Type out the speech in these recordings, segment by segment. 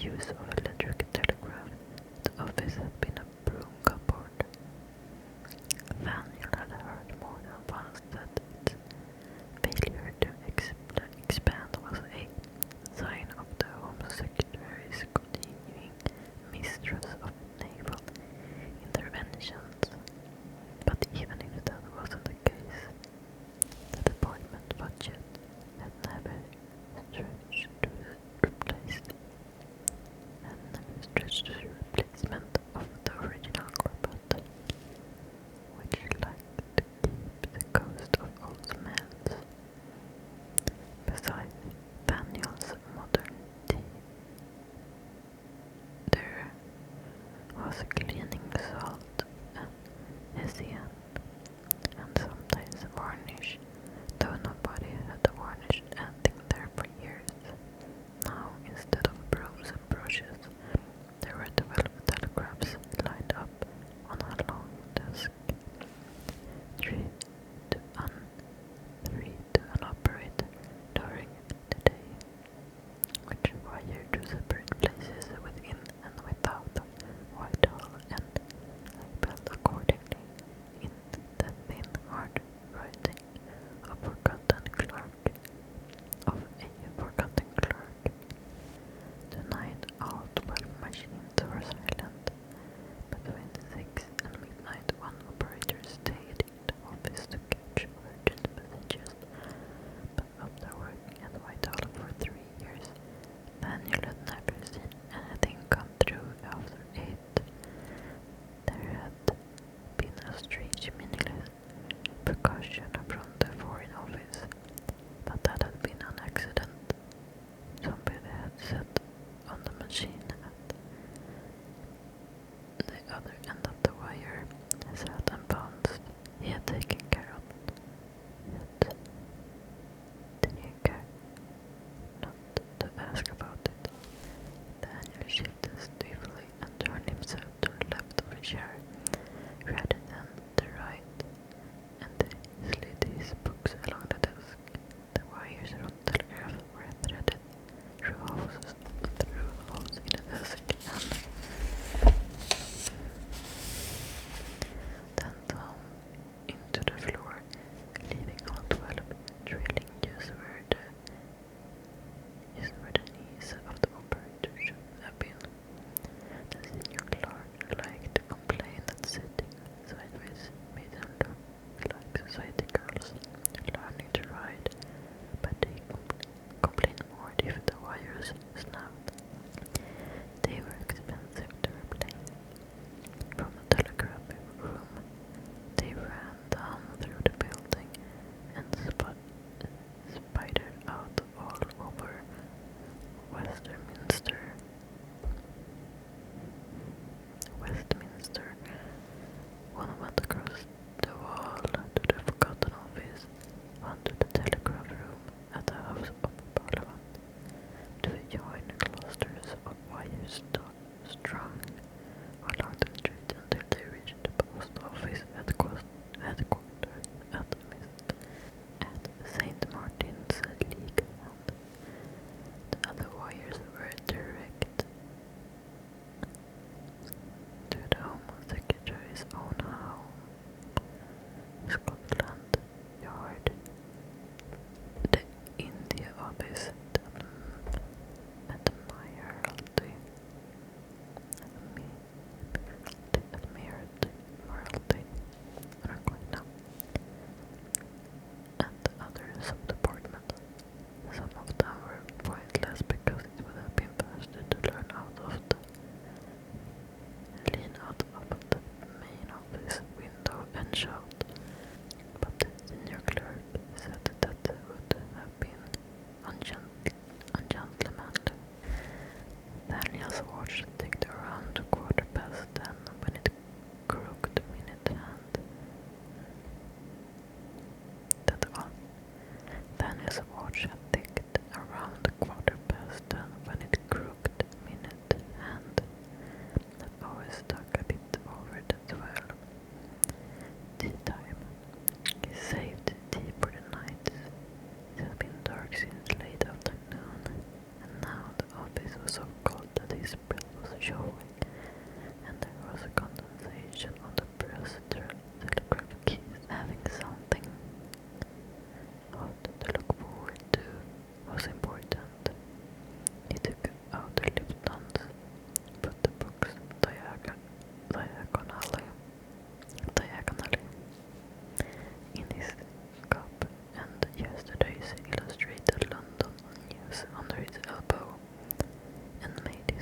use of electric telegraph, the office had been a broom cupboard. Daniel had heard more than once that its failure to expand was a sign of the Home Secretary's continuing mistrust of naval interventions. But even if that wasn't the case, the department budget had never stretched to the replacement of the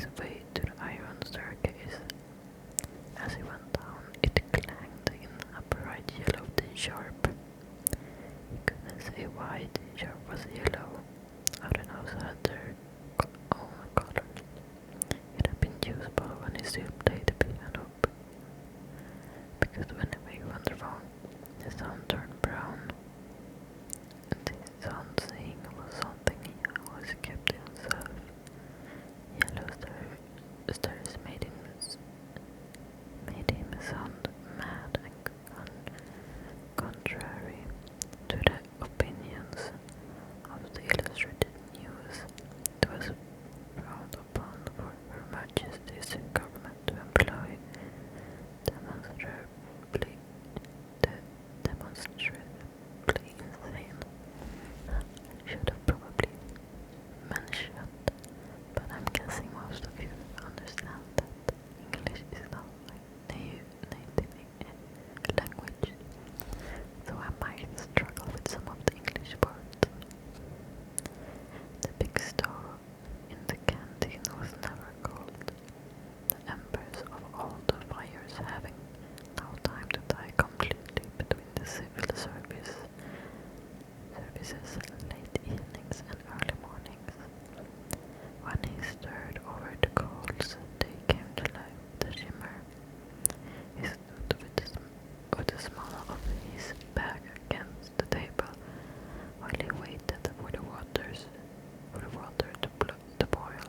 his way to the iron staircase. As he went down, it clanged in a bright yellow T-sharp. He couldn't say why T-sharp was yellow. Other notes had their own colors. It had been usable when he still played the piano, because whenever he went wrong, the sound turned brown. And this sound saying was something he always kept to himself. Yellow stars made him sound mad and contrary to the opinions of the illustrated news. It was frowned upon for Her Majesty's government to employ demonstrably insane. I should have probably mentioned, but I'm guessing most of you understand that English is not my native language, so I might struggle with some of the English words. The big stove in the canteen was never cold, the embers of all the fires having no time to die completely between the civil services, late evenings and early mornings. When he stirred over the coals, they came to life with a shimmer. He stood with the small of his bag against the table while he waited for the water to boil,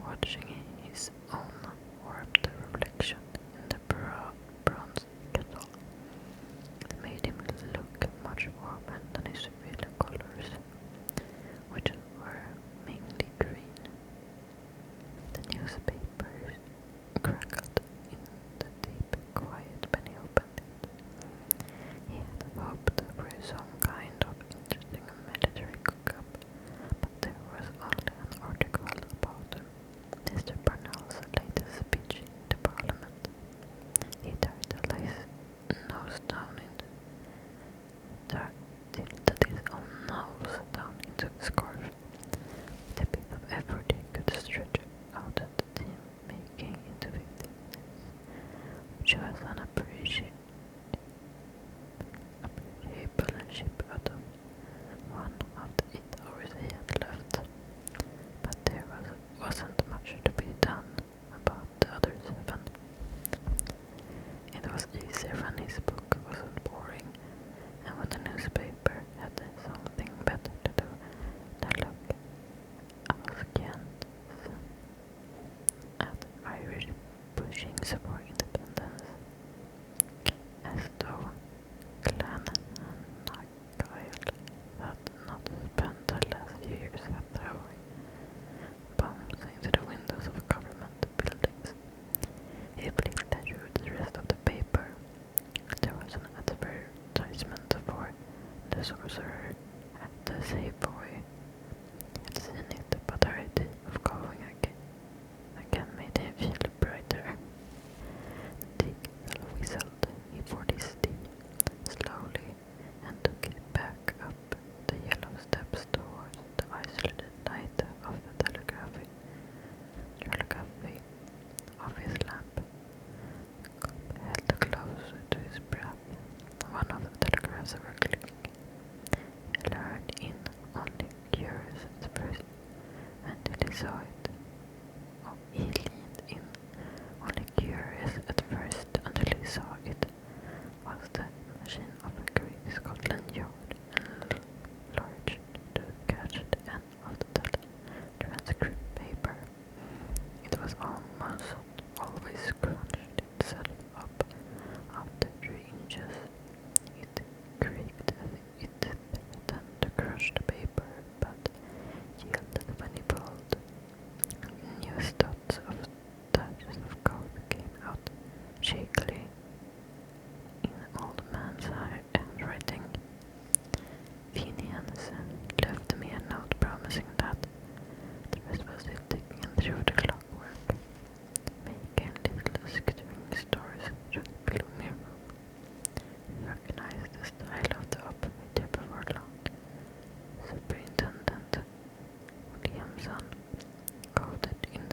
watching his own warped reflection in the bronze kettle. It made him look much warmer than his real colors, which were mainly green. The newspapers crackled in the deep quiet when he opened it. He had hoped for some kind of interesting military cook-up, but there was only an article about Mr. Parnell's latest speech in the Parliament. He tilted his nose down into the scarf. With a bit of effort he could stretch out the team making into 15 minutes, which was an appreciable ship out of one of the 8 hours he had left. But there wasn't much to be done about the other 7. It was easier when his book wasn't boring, and when the newspaper had something better to do than look askance at Irish pushings for independence, as though Clan and Nagile had not spent the last years throwing bombs into the windows of government buildings. He flicked through the rest of the paper. There was an advertisement for the sorcerer at the Savoy. He had seen it, but the idea of going again made him feel brighter. The kettle whistled. He poured his tea slowly and took it back up the yellow steps towards the isolated light of the telegraphy office lamp. Cobb held close to his breath. One of the telegraphs were clicking. He leaned in, only curious at first, until he saw it. He leaned in, only curious at first, until he saw it was the machine of a great Scotland Yard, and large to catch the end of the transcript paper. It was almost always crunched itself up after 3 inches. It creaked as it threatened to crush the paper, but yielded when he pulled. New dots of touches of code came out shakily in old man's handwriting. Fenians left me a note promising that the rest was still ticking through the clockwork, making little skittering stars through the gloomy room. He recognized the style of the operator before long. Superintendent Williamson coded in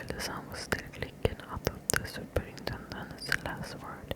While the sun was still clicking, I thought the superintendent's last word